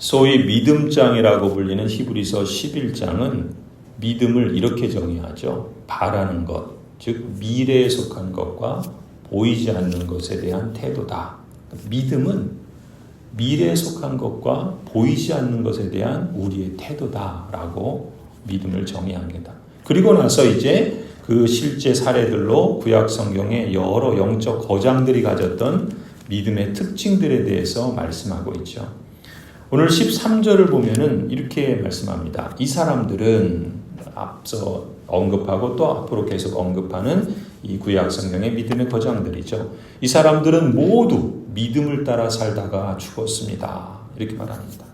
소위 믿음장이라고 불리는 히브리서 11장은 믿음을 이렇게 정의하죠. 바라는 것, 즉 미래에 속한 것과 보이지 않는 것에 대한 태도다. 믿음은 미래에 속한 것과 보이지 않는 것에 대한 우리의 태도다라고 믿음을 정의합니다. 그리고 나서 이제 그 실제 사례들로 구약 성경의 여러 영적 거장들이 가졌던 믿음의 특징들에 대해서 말씀하고 있죠. 오늘 13절을 보면은 이렇게 말씀합니다. 이 사람들은 앞서 언급하고 또 앞으로 계속 언급하는 이 구약 성경의 믿음의 거장들이죠. 이 사람들은 모두 믿음을 따라 살다가 죽었습니다. 이렇게 말합니다.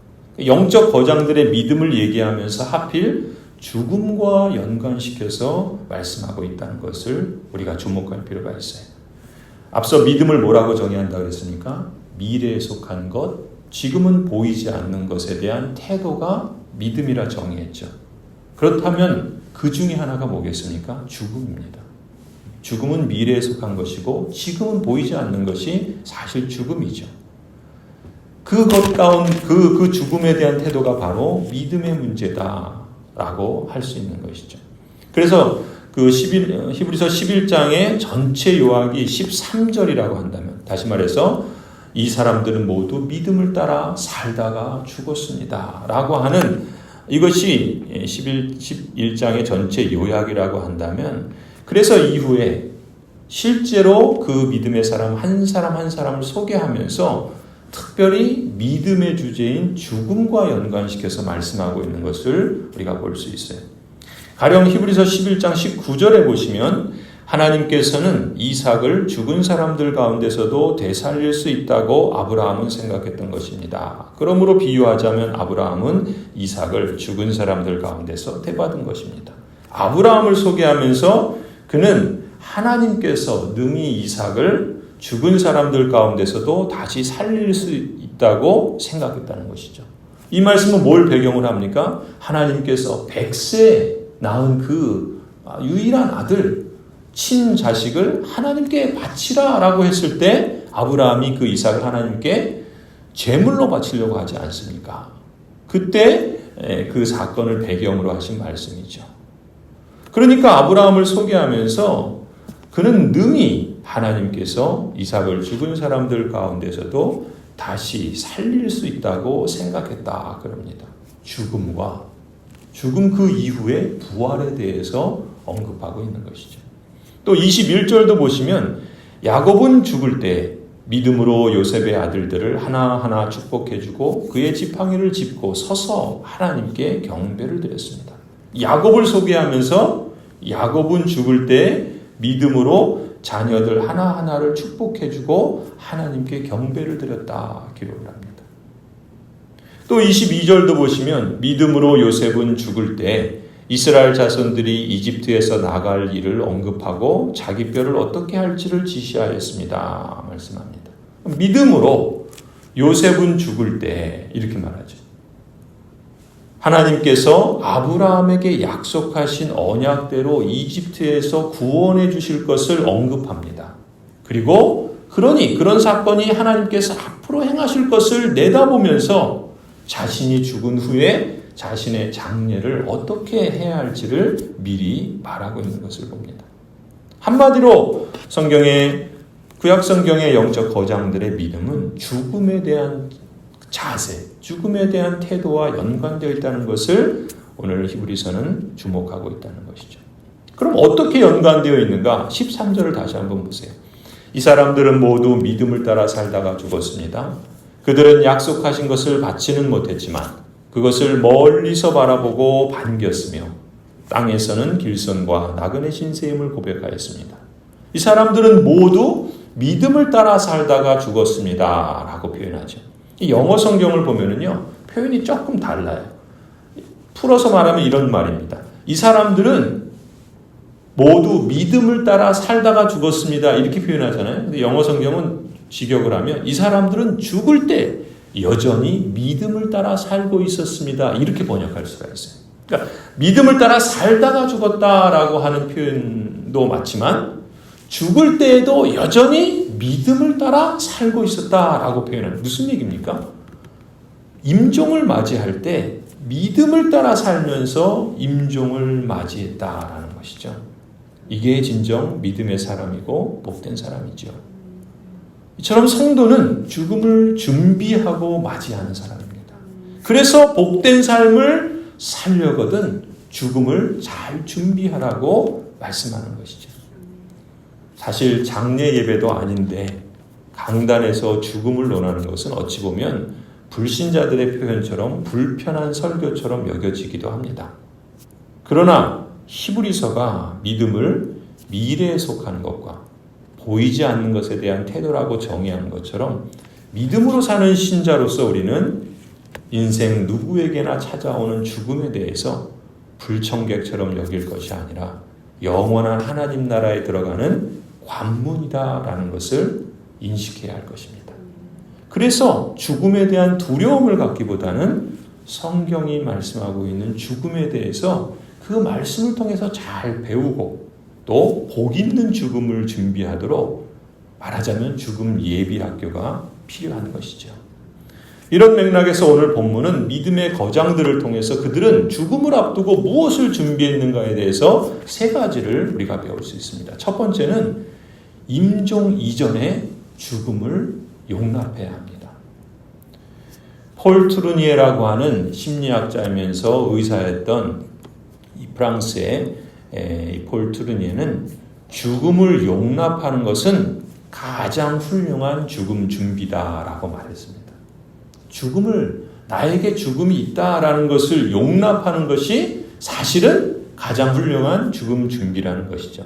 영적 거장들의 믿음을 얘기하면서 하필 죽음과 연관시켜서 말씀하고 있다는 것을 우리가 주목할 필요가 있어요. 앞서 믿음을 뭐라고 정의한다고 했습니까? 미래에 속한 것, 지금은 보이지 않는 것에 대한 태도가 믿음이라 정의했죠. 그렇다면 그 중에 하나가 뭐겠습니까? 죽음입니다. 죽음은 미래에 속한 것이고 지금은 보이지 않는 것이 사실 죽음이죠. 그것 가운데 그 죽음에 대한 태도가 바로 믿음의 문제다라고 할 수 있는 것이죠. 그래서 그 히브리서 11장의 전체 요약이 13절이라고 한다면, 다시 말해서 이 사람들은 모두 믿음을 따라 살다가 죽었습니다 라고 하는 이것이 11장의 전체 요약이라고 한다면, 그래서 이후에 실제로 그 믿음의 사람 한 사람을 소개하면서 특별히 믿음의 주제인 죽음과 연관시켜서 말씀하고 있는 것을 우리가 볼 수 있어요. 가령 히브리서 11장 19절에 보시면 하나님께서는 이삭을 죽은 사람들 가운데서도 되살릴 수 있다고 아브라함은 생각했던 것입니다. 그러므로 비유하자면 아브라함은 이삭을 죽은 사람들 가운데서 대받은 것입니다. 아브라함을 소개하면서 그는 하나님께서 능히 이삭을 죽은 사람들 가운데서도 다시 살릴 수 있다고 생각했다는 것이죠. 이 말씀은 뭘 배경으로 합니까? 하나님께서 100세 낳은 그 유일한 아들, 친자식을 하나님께 바치라 라고 했을 때 아브라함이 그 이삭을 하나님께 제물로 바치려고 하지 않습니까? 그때 그 사건을 배경으로 하신 말씀이죠. 그러니까 아브라함을 소개하면서 그는 능히 하나님께서 이삭을 죽은 사람들 가운데서도 다시 살릴 수 있다고 생각했다 그럽니다. 죽음 그 이후의 부활에 대해서 언급하고 있는 것이죠. 또 21절도 보시면 야곱은 죽을 때 믿음으로 요셉의 아들들을 하나하나 축복해주고 그의 지팡이를 짚고 서서 하나님께 경배를 드렸습니다. 야곱을 소개하면서 야곱은 죽을 때 믿음으로 자녀들 하나하나를 축복해주고 하나님께 경배를 드렸다 기록을 합니다. 또 22절도 보시면 믿음으로 요셉은 죽을 때 이스라엘 자손들이 이집트에서 나갈 일을 언급하고 자기 뼈를 어떻게 할지를 지시하였습니다. 말씀합니다. 믿음으로 요셉은 죽을 때 이렇게 말하죠. 하나님께서 아브라함에게 약속하신 언약대로 이집트에서 구원해 주실 것을 언급합니다. 그리고 그런 사건이 하나님께서 앞으로 행하실 것을 내다보면서 자신이 죽은 후에 자신의 장례를 어떻게 해야 할지를 미리 말하고 있는 것을 봅니다. 한마디로 구약 성경의 영적 거장들의 믿음은 죽음에 대한 자세, 죽음에 대한 태도와 연관되어 있다는 것을 오늘 히브리서는 주목하고 있다는 것이죠. 그럼 어떻게 연관되어 있는가? 13절을 다시 한번 보세요. 이 사람들은 모두 믿음을 따라 살다가 죽었습니다. 그들은 약속하신 것을 받지는 못했지만 그것을 멀리서 바라보고 반겼으며 땅에서는 길선과 나그네 신세임을 고백하였습니다. 이 사람들은 모두 믿음을 따라 살다가 죽었습니다 라고 표현하죠. 이 영어 성경을 보면은요, 표현이 조금 달라요. 풀어서 말하면 이런 말입니다. 이 사람들은 모두 믿음을 따라 살다가 죽었습니다 이렇게 표현하잖아요. 근데 영어 성경은 직역을 하면 이 사람들은 죽을 때 여전히 믿음을 따라 살고 있었습니다 이렇게 번역할 수가 있어요. 그러니까 믿음을 따라 살다가 죽었다라고 하는 표현도 맞지만 죽을 때에도 여전히 믿음을 따라 살고 있었다라고 표현하는 무슨 얘기입니까? 임종을 맞이할 때 믿음을 따라 살면서 임종을 맞이했다라는 것이죠. 이게 진정 믿음의 사람이고 복된 사람이죠. 이처럼 성도는 죽음을 준비하고 맞이하는 사람입니다. 그래서 복된 삶을 살려거든 죽음을 잘 준비하라고 말씀하는 것이죠. 사실 장례 예배도 아닌데 강단에서 죽음을 논하는 것은 어찌 보면 불신자들의 표현처럼 불편한 설교처럼 여겨지기도 합니다. 그러나 히브리서가 믿음을 미래에 속하는 것과 보이지 않는 것에 대한 태도라고 정의한 것처럼 믿음으로 사는 신자로서 우리는 인생 누구에게나 찾아오는 죽음에 대해서 불청객처럼 여길 것이 아니라 영원한 하나님 나라에 들어가는 관문이다라는 것을 인식해야 할 것입니다. 그래서 죽음에 대한 두려움을 갖기보다는 성경이 말씀하고 있는 죽음에 대해서 그 말씀을 통해서 잘 배우고 또 복 있는 죽음을 준비하도록 말하자면 죽음 예비 학교가 필요한 것이죠. 이런 맥락에서 오늘 본문은 믿음의 거장들을 통해서 그들은 죽음을 앞두고 무엇을 준비했는가에 대해서 세 가지를 우리가 배울 수 있습니다. 첫 번째는 임종 이전에 죽음을 용납해야 합니다. 폴 트루니에라고 하는 심리학자이면서 의사였던 이 프랑스의 폴 트루니에는 죽음을 용납하는 것은 가장 훌륭한 죽음 준비다라고 말했습니다. 나에게 죽음이 있다라는 것을 용납하는 것이 사실은 가장 훌륭한 죽음 준비라는 것이죠.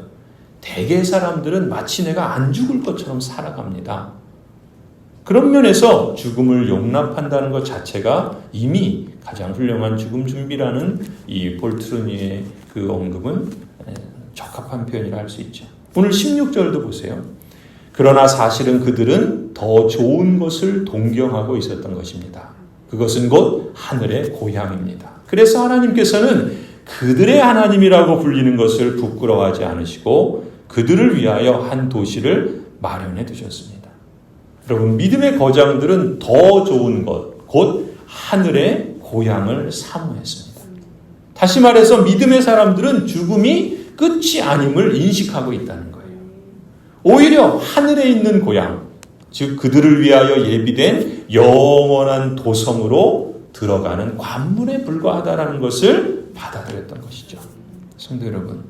대개 사람들은 마치 내가 안 죽을 것처럼 살아갑니다. 그런 면에서 죽음을 용납한다는 것 자체가 이미 가장 훌륭한 죽음 준비라는 이 폴 트루니의 그 언급은 적합한 표현이라 할 수 있죠. 오늘 16절도 보세요. 그러나 사실은 그들은 더 좋은 것을 동경하고 있었던 것입니다. 그것은 곧 하늘의 고향입니다. 그래서 하나님께서는 그들의 하나님이라고 불리는 것을 부끄러워하지 않으시고 그들을 위하여 한 도시를 마련해 두셨습니다. 여러분, 믿음의 거장들은 더 좋은 것, 곧 하늘의 고향을 사모했습니다. 다시 말해서 믿음의 사람들은 죽음이 끝이 아님을 인식하고 있다는 거예요. 오히려 하늘에 있는 고향, 즉 그들을 위하여 예비된 영원한 도성으로 들어가는 관문에 불과하다라는 것을 받아들였던 것이죠. 성도 여러분,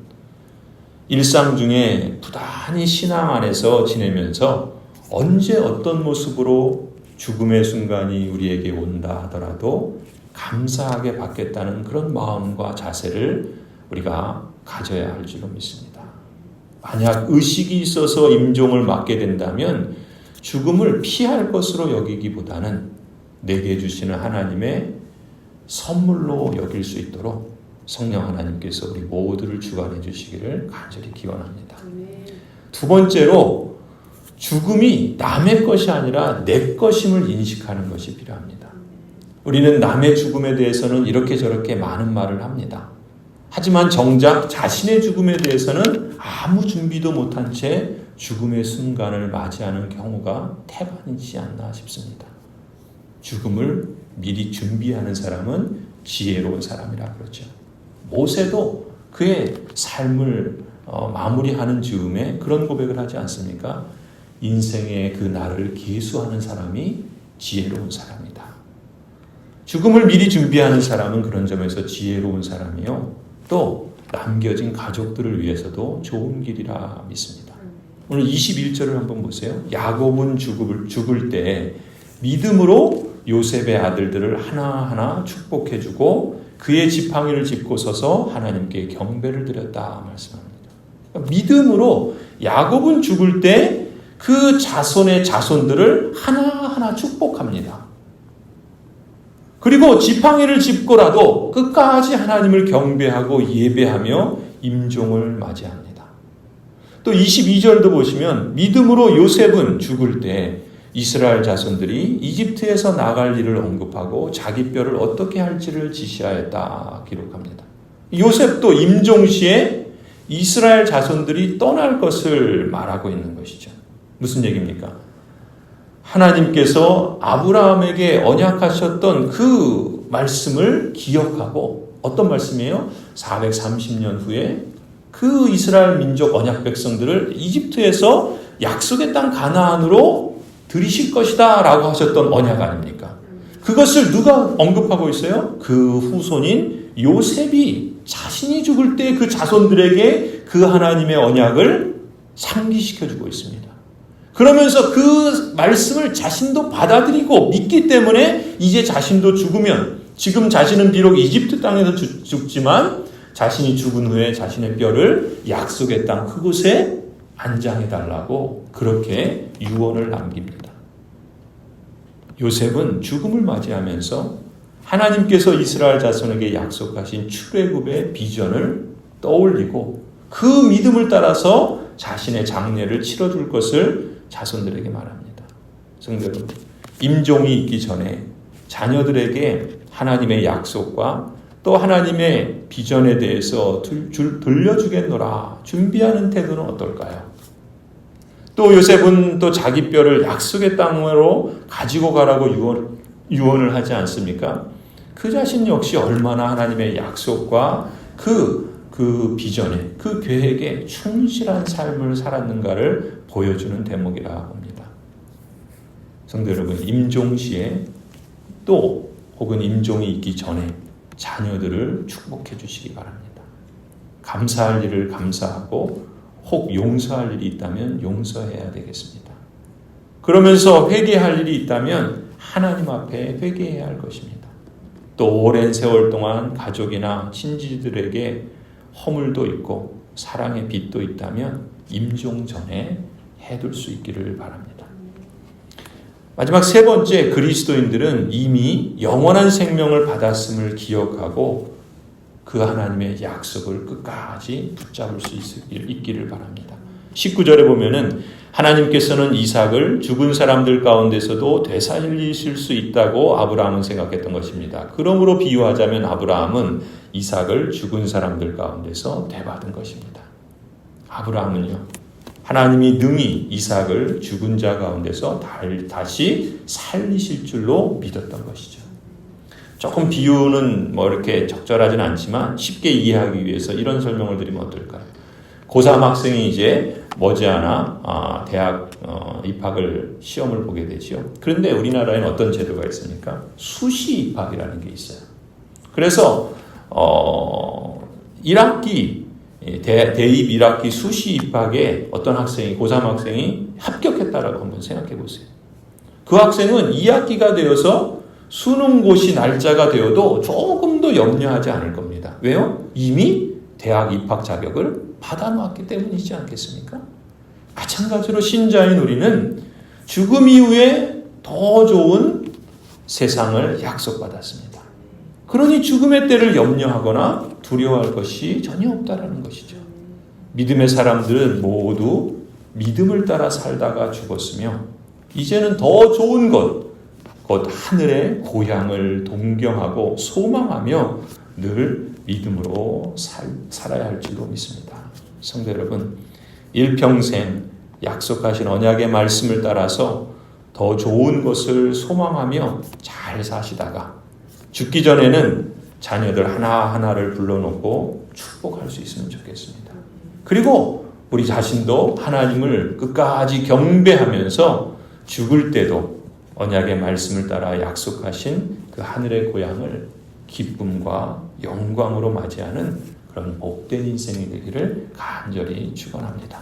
일상 중에 부단히 신앙 안에서 지내면서 언제 어떤 모습으로 죽음의 순간이 우리에게 온다 하더라도 감사하게 받겠다는 그런 마음과 자세를 우리가 가져야 할 줄로 믿습니다. 만약 의식이 있어서 임종을 맞게 된다면 죽음을 피할 것으로 여기기보다는 내게 주시는 하나님의 선물로 여길 수 있도록 성령 하나님께서 우리 모두를 주관해 주시기를 간절히 기원합니다. 두 번째로 죽음이 남의 것이 아니라 내 것임을 인식하는 것이 필요합니다. 우리는 남의 죽음에 대해서는 이렇게 저렇게 많은 말을 합니다. 하지만 정작 자신의 죽음에 대해서는 아무 준비도 못한 채 죽음의 순간을 맞이하는 경우가 태반이지 않나 싶습니다. 죽음을 미리 준비하는 사람은 지혜로운 사람이라 그러죠. 모세도 그의 삶을 마무리하는 즈음에 그런 고백을 하지 않습니까? 인생의 그 날을 계수하는 사람이 지혜로운 사람이다. 죽음을 미리 준비하는 사람은 그런 점에서 지혜로운 사람이요. 또 남겨진 가족들을 위해서도 좋은 길이라 믿습니다. 오늘 21절을 한번 보세요. 야곱은 죽을 때 믿음으로 요셉의 아들들을 하나하나 축복해주고 그의 지팡이를 짚고 서서 하나님께 경배를 드렸다 말씀합니다. 믿음으로 야곱은 죽을 때 그 자손의 자손들을 하나하나 축복합니다. 그리고 지팡이를 짚고라도 끝까지 하나님을 경배하고 예배하며 임종을 맞이합니다. 또 22절도 보시면 믿음으로 요셉은 죽을 때 이스라엘 자손들이 이집트에서 나갈 일을 언급하고 자기 뼈를 어떻게 할지를 지시하였다 기록합니다. 요셉도 임종 시에 이스라엘 자손들이 떠날 것을 말하고 있는 것이죠. 무슨 얘기입니까? 하나님께서 아브라함에게 언약하셨던 그 말씀을 기억하고, 어떤 말씀이에요? 430년 후에 그 이스라엘 민족 언약 백성들을 이집트에서 약속의 땅 가나안으로 들이실 것이다 라고 하셨던 언약 아닙니까? 그것을 누가 언급하고 있어요? 그 후손인 요셉이 자신이 죽을 때 그 자손들에게 그 하나님의 언약을 상기시켜주고 있습니다. 그러면서 그 말씀을 자신도 받아들이고 믿기 때문에 이제 자신도 죽으면, 지금 자신은 비록 이집트 땅에서 죽지만 자신이 죽은 후에 자신의 뼈를 약속의 땅 그곳에 안장해달라고 그렇게 유언을 남깁니다. 요셉은 죽음을 맞이하면서 하나님께서 이스라엘 자손에게 약속하신 출애굽의 비전을 떠올리고 그 믿음을 따라서 자신의 장례를 치러줄 것을 자손들에게 말합니다. 성도 여러분, 임종이 있기 전에 자녀들에게 하나님의 약속과 또 하나님의 비전에 대해서 들려주겠노라 준비하는 태도는 어떨까요? 또 요셉은 또 자기 뼈를 약속의 땅으로 가지고 가라고 유언을 하지 않습니까? 그 자신 역시 얼마나 하나님의 약속과 그 비전에, 그 계획에 충실한 삶을 살았는가를 보여주는 대목이라 봅니다. 성도 여러분, 임종시에 또 혹은 임종이 있기 전에 자녀들을 축복해 주시기 바랍니다. 감사할 일을 감사하고 혹 용서할 일이 있다면 용서해야 되겠습니다. 그러면서 회개할 일이 있다면 하나님 앞에 회개해야 할 것입니다. 또 오랜 세월 동안 가족이나 친지들에게 허물도 있고 사랑의 빚도 있다면 임종 전에 해둘 수 있기를 바랍니다. 마지막 세 번째, 그리스도인들은 이미 영원한 생명을 받았음을 기억하고 그 하나님의 약속을 끝까지 붙잡을 수 있기를 바랍니다. 19절에 보면은 하나님께서는 이삭을 죽은 사람들 가운데서도 되살리실 수 있다고 아브라함은 생각했던 것입니다. 그러므로 비유하자면 아브라함은 이삭을 죽은 사람들 가운데서 되받은 것입니다. 아브라함은요, 하나님이 능히 이삭을 죽은 자 가운데서 다시 살리실 줄로 믿었던 것이죠. 조금 비유는 이렇게 적절하진 않지만 쉽게 이해하기 위해서 이런 설명을 드리면 어떨까요? 고3 학생이 이제 머지않아 대학 입학을 시험을 보게 되죠. 그런데 우리나라에는 어떤 제도가 있습니까? 수시 입학이라는 게 있어요. 그래서 1학기 대입 1학기 수시 입학에 어떤 학생이, 고3 학생이 합격했다라고 한번 생각해 보세요. 그 학생은 2학기가 되어서 수능고시 날짜가 되어도 조금도 염려하지 않을 겁니다. 왜요? 이미 대학 입학 자격을 받아놓았기 때문이지 않겠습니까? 마찬가지로 신자인 우리는 죽음 이후에 더 좋은 세상을 약속받았습니다. 그러니 죽음의 때를 염려하거나 두려워할 것이 전혀 없다라는 것이죠. 믿음의 사람들은 모두 믿음을 따라 살다가 죽었으며 이제는 더 좋은 것, 곧 하늘의 고향을 동경하고 소망하며 늘 믿음으로 살아야 할 줄로 믿습니다. 성도 여러분, 일평생 약속하신 언약의 말씀을 따라서 더 좋은 것을 소망하며 잘 사시다가 죽기 전에는 자녀들 하나하나를 불러놓고 축복할 수 있으면 좋겠습니다. 그리고 우리 자신도 하나님을 끝까지 경배하면서 죽을 때도 언약의 말씀을 따라 약속하신 그 하늘의 고향을 기쁨과 영광으로 맞이하는 그런 복된 인생이 되기를 간절히 축원합니다.